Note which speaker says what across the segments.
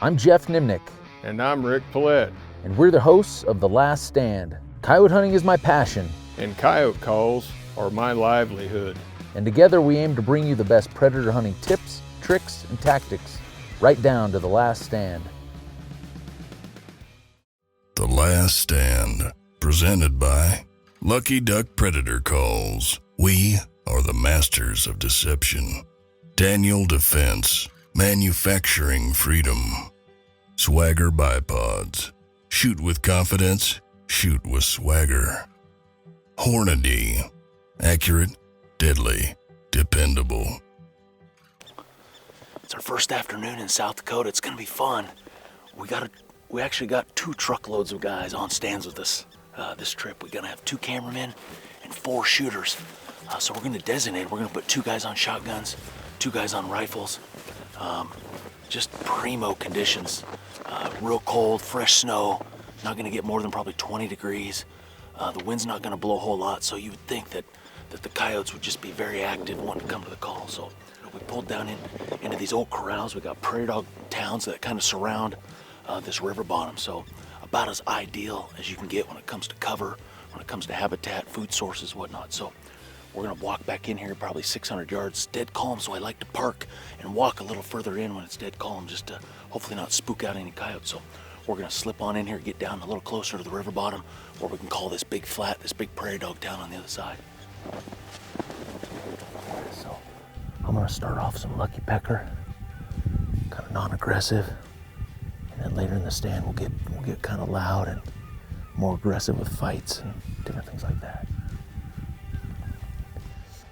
Speaker 1: I'm Geoff Nemnich.
Speaker 2: And I'm Rick Paillet.
Speaker 1: And we're the hosts of The Last Stand. Coyote hunting is my passion.
Speaker 2: And coyote calls are my livelihood.
Speaker 1: And together we aim to bring you the best predator hunting tips, tricks, and tactics, right down to The Last Stand.
Speaker 3: The Last Stand, presented by Lucky Duck Predator Calls. We are the masters of deception. Daniel Defense, manufacturing freedom. Swagger Bipods, shoot with confidence, shoot with swagger. Hornady, accurate, deadly, dependable.
Speaker 4: It's our first afternoon in South Dakota. It's gonna be fun. We actually got 2 truckloads of guys on stands with us this trip. We're gonna have 2 cameramen and 4 shooters. So we're gonna designate. We're gonna put 2 guys on shotguns, 2 guys on rifles. Just primo conditions. Real cold, fresh snow. Not gonna get more than probably 20 degrees. The wind's not gonna blow a whole lot, so you would think that the coyotes would just be very active, wanting to come to the call. So we pulled down into these old corrals. We got prairie dog towns that kind of surround this river bottom. So about as ideal as you can get when it comes to cover, when it comes to habitat, food sources, whatnot. So we're gonna walk back in here probably 600 yards, dead calm. So I like to park and walk a little further in when it's dead calm, just to hopefully not spook out any coyotes. So we're gonna slip on in here, get down a little closer to the river bottom, where we can call this big flat, this big prairie dog down on the other side. So I'm gonna start off some lucky pecker, kind of non-aggressive, and then later in the stand we'll get kind of loud and more aggressive with fights and different things like that.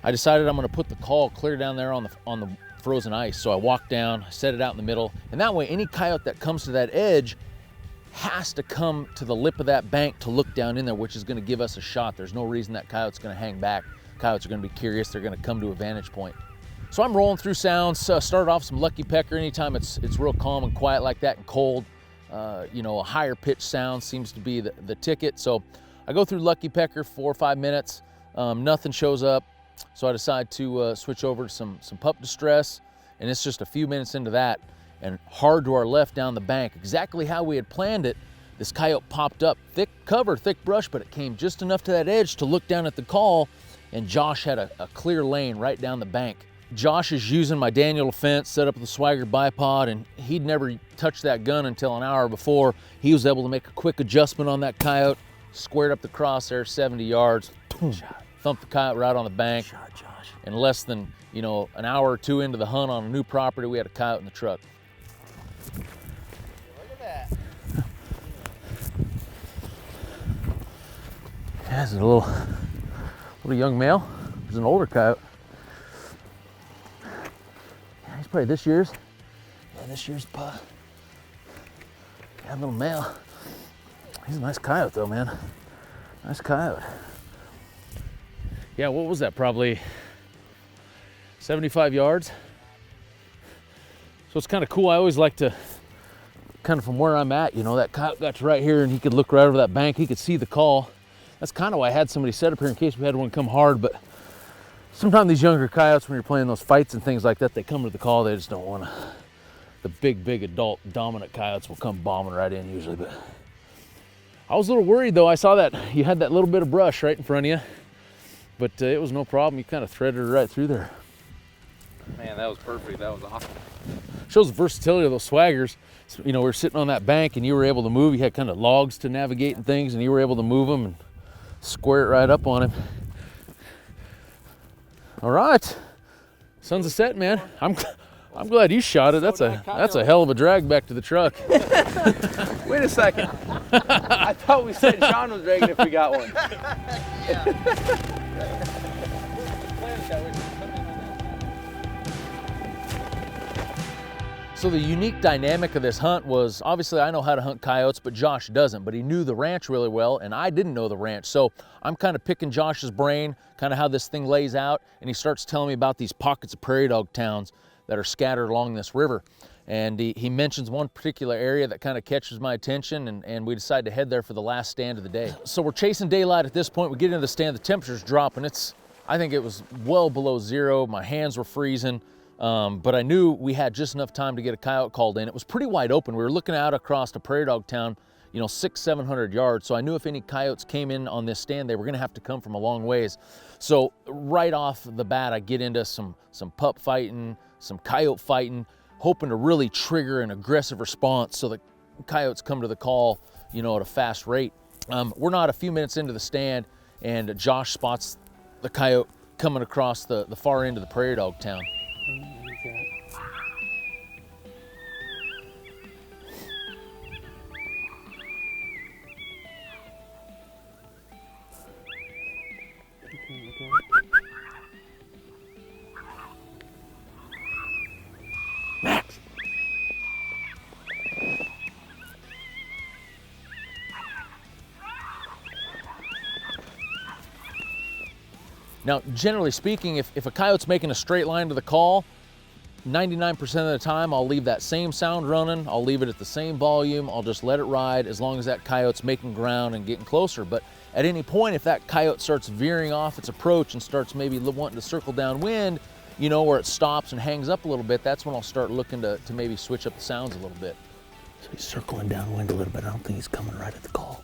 Speaker 4: I decided I'm gonna put the call clear down there on the frozen ice. So I walked down, set it out in the middle, and that way any coyote that comes to that edge has to come to the lip of that bank to look down in there, which is gonna give us a shot. There's no reason that coyote's gonna hang back. Coyotes are gonna be curious, they're gonna come to a vantage point. So I'm rolling through sounds, started off some lucky pecker. Anytime it's real calm and quiet like that and cold, a higher pitched sound seems to be the ticket. So I go through lucky pecker 4 or 5 minutes, nothing shows up. So I decide to switch over to some pup distress, and it's just a few minutes into that, and hard to our left down the bank, exactly how we had planned it, this coyote popped up. Thick cover, thick brush, but it came just enough to that edge to look down at the call, and Josh had a clear lane right down the bank. Josh is using my Daniel Defense, set up with the Swagger Bipod, and he'd never touched that gun until an hour before. He was able to make a quick adjustment on that coyote, squared up the crosshair 70 yards, boom, thumped the coyote right on the bank. Shot, Josh. In less than, an hour or 2 into the hunt on a new property, we had a coyote in the truck.
Speaker 5: Look at that.
Speaker 4: Yeah, this is a little young male. There's an older coyote. Yeah, he's probably this year's. Yeah, this year's pup. Yeah, little male. He's a nice coyote though, man. Nice coyote. Yeah, what was that? Probably 75 yards. So it's kind of cool. I always like to, kind of from where I'm at, that coyote got to right here and he could look right over that bank. He could see the call. That's kind of why I had somebody set up here in case we had one come hard. But sometimes these younger coyotes, when you're playing those fights and things like that, they come to the call. They just don't want to. The big adult dominant coyotes will come bombing right in usually. But I was a little worried though. I saw that you had that little bit of brush right in front of you. But it was no problem. You kind of threaded it right through there.
Speaker 5: Man, that was perfect. That was awesome.
Speaker 4: Shows the versatility of those swaggers. So, we were sitting on that bank and you were able to move. You had kind of logs to navigate and things, and you were able to move them and square it right up on him. All right, sun's a set, man. I'm glad you shot it. That's a hell of a drag back to the truck.
Speaker 5: Wait a second. I thought we said Sean was dragging if we got one.
Speaker 4: So the unique dynamic of this hunt was, obviously I know how to hunt coyotes, but Josh doesn't, but he knew the ranch really well, and I didn't know the ranch. So I'm kind of picking Josh's brain, kind of how this thing lays out, and he starts telling me about these pockets of prairie dog towns that are scattered along this river. And he mentions one particular area that kind of catches my attention, and we decide to head there for the last stand of the day. So we're chasing daylight at this point. We get into the stand, the temperature's dropping. I think it was well below zero. My hands were freezing. But I knew we had just enough time to get a coyote called in. It was pretty wide open. We were looking out across the prairie dog town, 600-700 yards. So I knew if any coyotes came in on this stand, they were gonna have to come from a long ways. So right off the bat, I get into some pup fighting, some coyote fighting, hoping to really trigger an aggressive response so the coyotes come to the call, at a fast rate. We're not a few minutes into the stand, and Josh spots the coyote coming across the far end of the prairie dog town. Max. Now, generally speaking, if a coyote's making a straight line to the call, 99% of the time I'll leave that same sound running, I'll leave it at the same volume, I'll just let it ride as long as that coyote's making ground and getting closer. But at any point, if that coyote starts veering off its approach and starts maybe wanting to circle downwind, where it stops and hangs up a little bit, that's when I'll start looking to maybe switch up the sounds a little bit.
Speaker 6: So he's circling downwind a little bit. I don't think he's coming right at the call.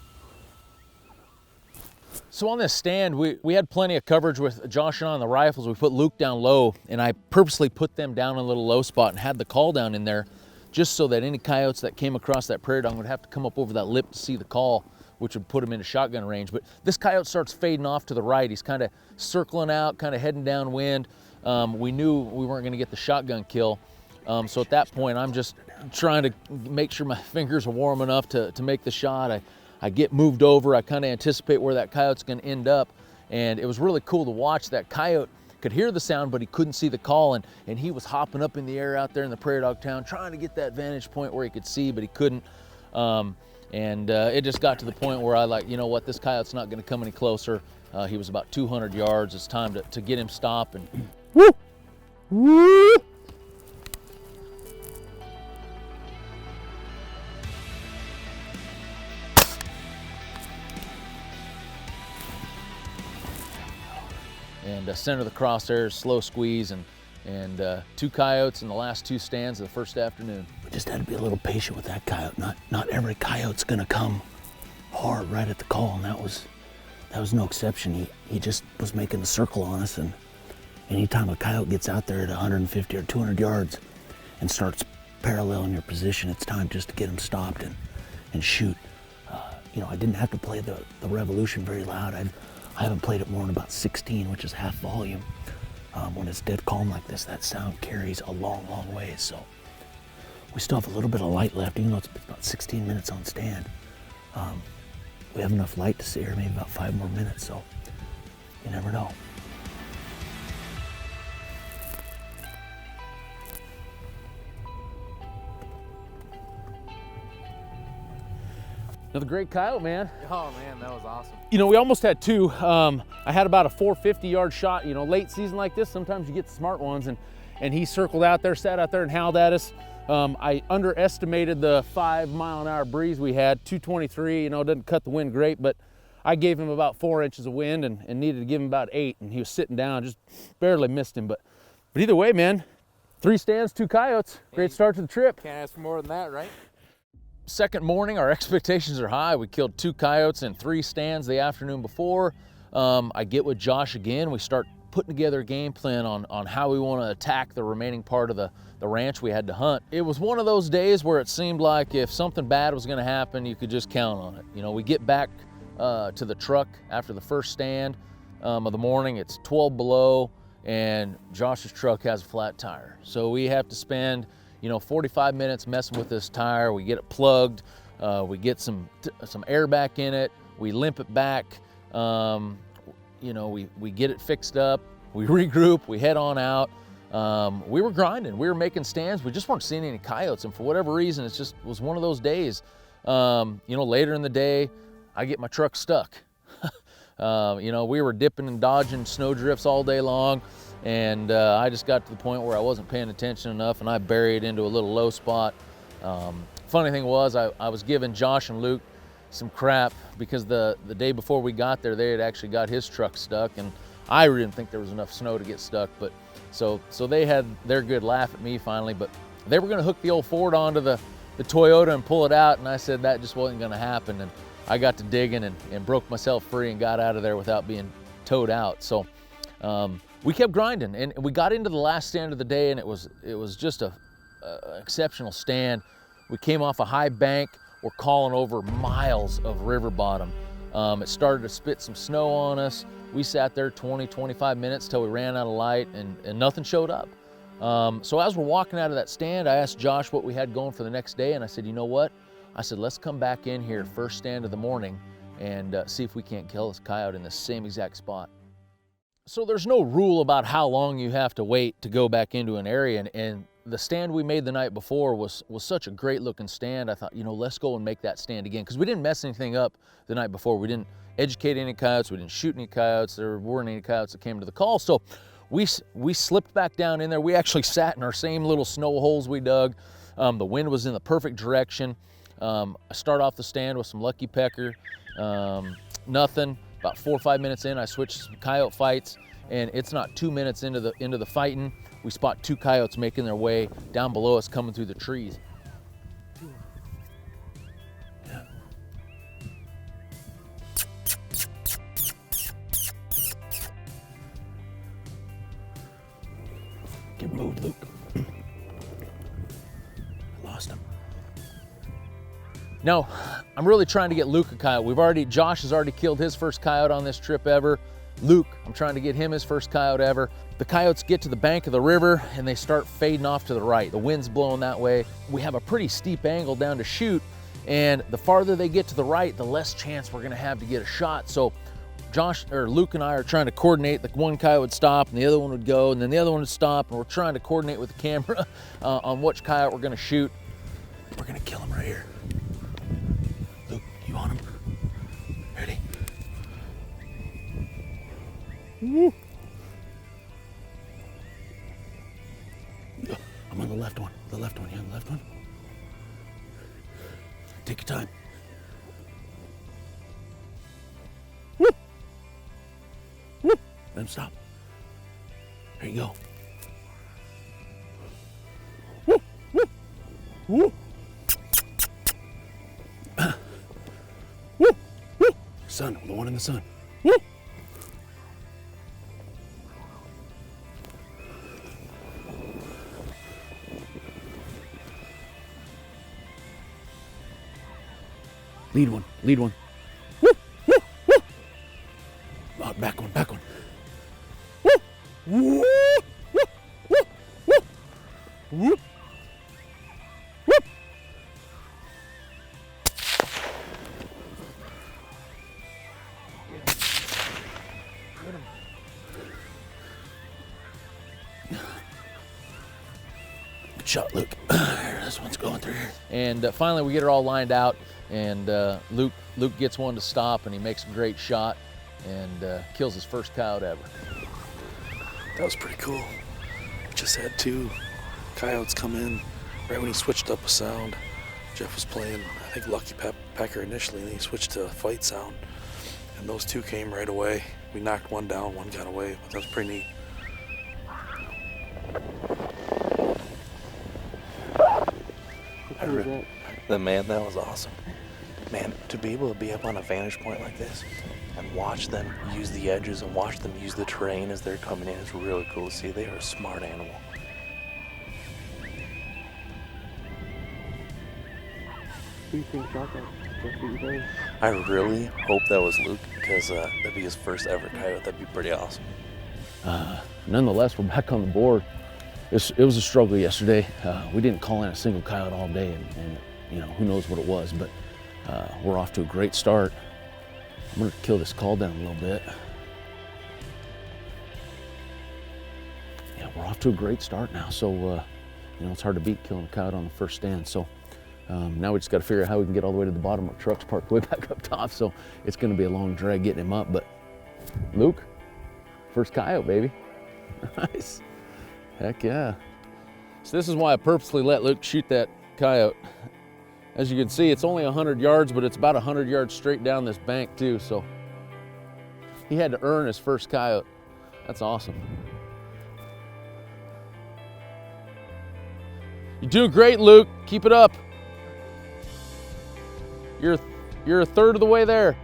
Speaker 4: So on this stand, we had plenty of coverage with Josh and I on the rifles. We put Luke down low, and I purposely put them down in a little low spot and had the call down in there just so that any coyotes that came across that prairie dog would have to come up over that lip to see the call, which would put them into shotgun range. But this coyote starts fading off to the right. He's kind of circling out, kind of heading downwind. We knew we weren't going to get the shotgun kill. So at that point, I'm just trying to make sure my fingers are warm enough to make the shot. I get moved over. I kind of anticipate where that coyote's going to end up. And it was really cool to watch. That coyote could hear the sound, but he couldn't see the call. And he was hopping up in the air out there in the prairie dog town, trying to get that vantage point where he could see, but he couldn't. It just got to the point where I this coyote's not going to come any closer. He was about 200 yards. It's time to get him stopped. And woo! Woo! And center of the crosshairs, slow squeeze, and 2 coyotes in the last 2 stands of the first afternoon.
Speaker 6: We just had to be a little patient with that coyote. Not every coyote's gonna come hard right at the call, and that was no exception. He just was making a circle on us, and anytime a coyote gets out there at 150 or 200 yards and starts paralleling your position, it's time just to get him stopped and shoot. I didn't have to play the revolution very loud. I haven't played it more than about 16, which is half volume. When it's dead calm like this, that sound carries a long, long ways. So we still have a little bit of light left, even though it's about 16 minutes on stand. We have enough light to sit here maybe about 5 more minutes, so you never know.
Speaker 4: Another great coyote, man.
Speaker 5: Oh man, that was awesome.
Speaker 4: We almost had 2. I had about a 450-yard shot. Late season like this, sometimes you get the smart ones, and he circled out there, sat out there and howled at us. I underestimated the 5-mile-an-hour breeze we had, 223, doesn't cut the wind great, but I gave him about 4 inches of wind and needed to give him about 8, and he was sitting down, just barely missed him. But either way, man, 3 stands, 2 coyotes. Great start to the trip.
Speaker 5: Can't ask for more than that, right?
Speaker 4: Second morning, our expectations are high. We killed 2 coyotes in 3 stands the afternoon before. I get with Josh again. We start putting together a game plan on how we want to attack the remaining part of the ranch we had to hunt. It was one of those days where it seemed like if something bad was going to happen, you could just count on it. We get back to the truck after the first stand of the morning. It's 12 below, and Josh's truck has a flat tire. So we have to spend 45 minutes messing with this tire. We get it plugged, we get some air back in it, we limp it back, we get it fixed up, we regroup, we head on out. We were grinding, we were making stands, we just weren't seeing any coyotes, and for whatever reason, it just was one of those days. Later in the day, I get my truck stuck. We were dipping and dodging snow drifts all day long. And I just got to the point where I wasn't paying attention enough, and I buried into a little low spot. Funny thing was, I was giving Josh and Luke some crap because the day before we got there, they had actually got his truck stuck, and I didn't think there was enough snow to get stuck. But So they had their good laugh at me finally, but they were gonna hook the old Ford onto the Toyota and pull it out, and I said that just wasn't gonna happen. And I got to digging and broke myself free and got out of there without being towed out. So we kept grinding, and we got into the last stand of the day, and it was just a exceptional stand. We came off a high bank. We're calling over miles of river bottom. It started to spit some snow on us. We sat there 20-25 minutes till we ran out of light, and nothing showed up. So as we're walking out of that stand, I asked Josh what we had going for the next day, and I said, you know what? I said, let's come back in here first stand of the morning and see if we can't kill this coyote in the same exact spot. So there's no rule about how long you have to wait to go back into an area, and the stand we made the night before was such a great looking stand. I thought, you know, let's go and make that stand again, because we didn't mess anything up the night before. We didn't educate any coyotes, we didn't shoot any coyotes, there weren't any coyotes that came to the call. So we slipped back down in there. We actually sat in our same little snow holes we dug. The wind was in the perfect direction. I start off the stand with some lucky pecker, nothing. About 4 or 5 minutes in, I switched to some coyote fights, and it's not 2 minutes into the fighting, we spot 2 coyotes making their way down below us, coming through the trees. Yeah. Get moved, Luke. I lost him. No, I'm really trying to get Luke a coyote. Josh has already killed his first coyote on this trip ever. Luke, I'm trying to get him his first coyote ever. The coyotes get to the bank of the river and they start fading off to the right. The wind's blowing that way. We have a pretty steep angle down to shoot, and the farther they get to the right, the less chance we're gonna have to get a shot. So Luke and I are trying to coordinate. The one coyote would stop and the other one would go, and then the other one would stop, and we're trying to coordinate with the camera on which coyote we're gonna shoot. We're gonna kill him right here. Luke, you on him? Ready? Woo. I'm on the left one. You on the left one? Take your time. Woo. Woo. Let him stop. There you go. Woo. Woo. Woo. Woo. Woo. Sun, the one in the sun. Woo. Lead one. Woo, woo, woo. Oh, back one. Woo, woo, woo, woo, woo, woo, woo. Good shot, Luke. This one's going through here. And finally we get her all lined out, and Luke gets one to stop, and he makes a great shot and kills his first coyote ever.
Speaker 6: That was pretty cool. Just had 2 coyotes come in right when he switched up a sound. Geoff was playing, I think, Lucky Pecker initially, and he switched to fight sound. And those 2 came right away. We knocked one down, one got away, but that was pretty neat.
Speaker 7: That was awesome. Man, to be able to be up on a vantage point like this and watch them use the edges and watch them use the terrain as they're coming in is really cool to see. They are a smart animal.
Speaker 5: Who do you think shot that?
Speaker 7: I really hope that was Luke, because that'd be his first ever coyote. That'd be pretty awesome.
Speaker 4: Nonetheless, we're back on the board. It was a struggle yesterday. We didn't call in a single coyote all day, and you know, who knows what it was, but we're off to a great start. I'm gonna kill this call down a little bit. Yeah, we're off to a great start now, so you know, it's hard to beat killing a coyote on the first stand. So now we just gotta figure out how we can get all the way to the bottom. Our truck's parked way back up top, so it's gonna be a long drag getting him up, but Luke, first coyote, baby. Nice. Heck yeah. So this is why I purposely let Luke shoot that coyote. As you can see, it's only 100 yards, but it's about 100 yards straight down this bank too, so he had to earn his first coyote. That's awesome. You're doing great, Luke. Keep it up. You're a third of the way there.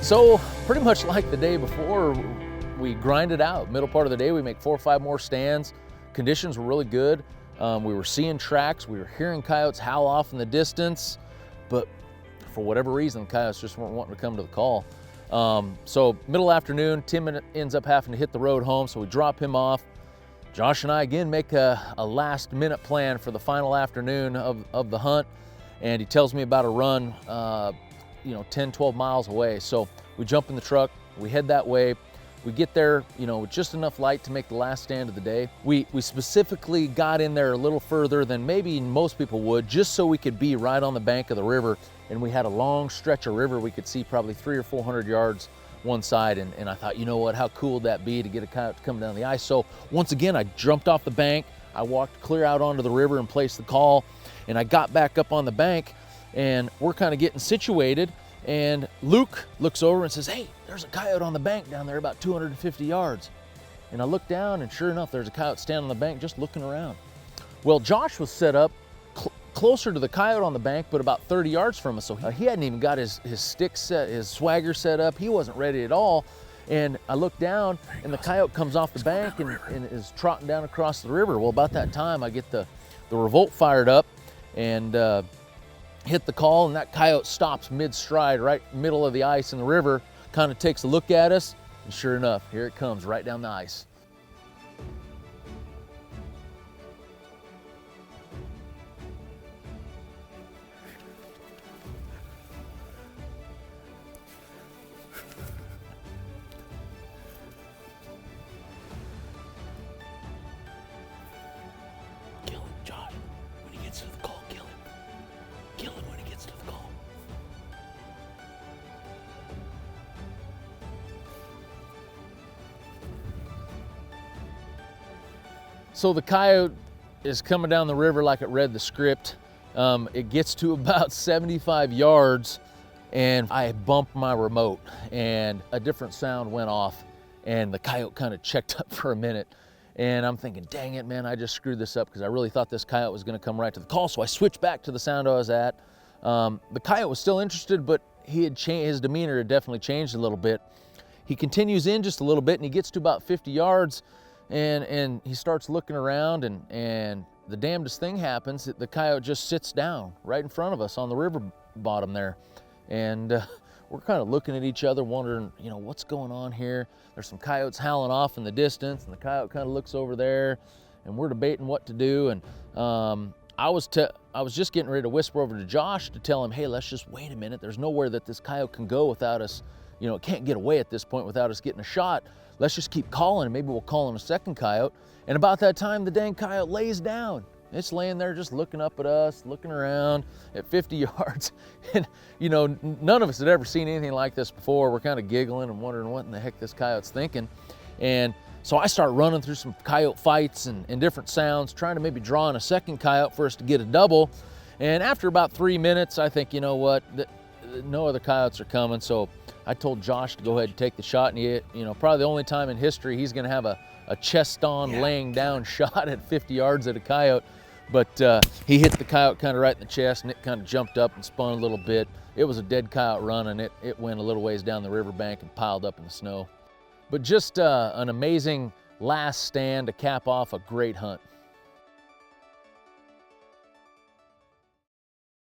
Speaker 4: So pretty much like the day before, we grind it out. Middle part of the day, we make 4 or 5 more stands. Conditions were really good. We were seeing tracks. We were hearing coyotes howl off in the distance, but for whatever reason, the coyotes just weren't wanting to come to the call. So middle afternoon, Tim ends up having to hit the road home, so we drop him off. Josh and I again make a last minute plan for the final afternoon of the hunt, and he tells me about a run 10, 12 miles away. So we jump in the truck, we head that way. We get there, with just enough light to make the last stand of the day. We specifically got in there a little further than maybe most people would, just so we could be right on the bank of the river. And we had a long stretch of river we could see probably 300 or 400 yards one side. And I thought, you know what, how cool would that be to get a coyote to come down the ice? So once again, I jumped off the bank, I walked clear out onto the river and placed the call. And I got back up on the bank, and we're kind of getting situated. And Luke looks over and says, hey, there's a coyote on the bank down there about 250 yards. And I look down, and sure enough, there's a coyote standing on the bank just looking around. Well, Josh was set up closer to the coyote on the bank, but about 30 yards from us. So he hadn't even got his stick set, his swagger set up. He wasn't ready at all. And I look down, and the coyote comes off the bank and is trotting down across the river. Well, about that time, I get the revolt fired up and hit the call, and that coyote stops mid-stride right middle of the ice in the river, kind of takes a look at us, and sure enough, here it comes right down the ice.
Speaker 6: Kill him, Josh. When he gets to the call, kill him. Kill him when he gets to the call.
Speaker 4: So the coyote is coming down the river like it read the script. It gets to about 75 yards, and I bumped my remote, and a different sound went off, and the coyote kind of checked up for a minute. And I'm thinking, dang it, man, I just screwed this up, because I really thought this coyote was gonna come right to the call. So I switched back to the sound I was at. The coyote was still interested, but his demeanor had definitely changed a little bit. He continues in just a little bit, and he gets to about 50 yards, and he starts looking around, and the damnedest thing happens. The coyote just sits down right in front of us on the river bottom there. And we're kind of looking at each other, wondering, what's going on here? There's some coyotes howling off in the distance, and the coyote kind of looks over there, and we're debating what to do. And I was just getting ready to whisper over to Josh to tell him, hey, let's just wait a minute. There's nowhere that this coyote can go without us, it can't get away at this point without us getting a shot. Let's just keep calling, and maybe we'll call in a second coyote. And about that time, the dang coyote lays down. It's laying there just looking up at us, looking around at 50 yards. And, none of us had ever seen anything like this before. We're kind of giggling and wondering what in the heck this coyote's thinking. And so I start running through some coyote fights and different sounds, trying to maybe draw in a second coyote for us to get a double. And after about 3 minutes, I think, you know what, no other coyotes are coming. So I told Josh to go ahead and take the shot. And probably the only time in history he's gonna have a chest on, laying down shot at 50 yards at a coyote. But he hit the coyote kind of right in the chest, and it kind of jumped up and spun a little bit. It was a dead coyote run, and it went a little ways down the riverbank and piled up in the snow. But just an amazing last stand to cap off a great hunt.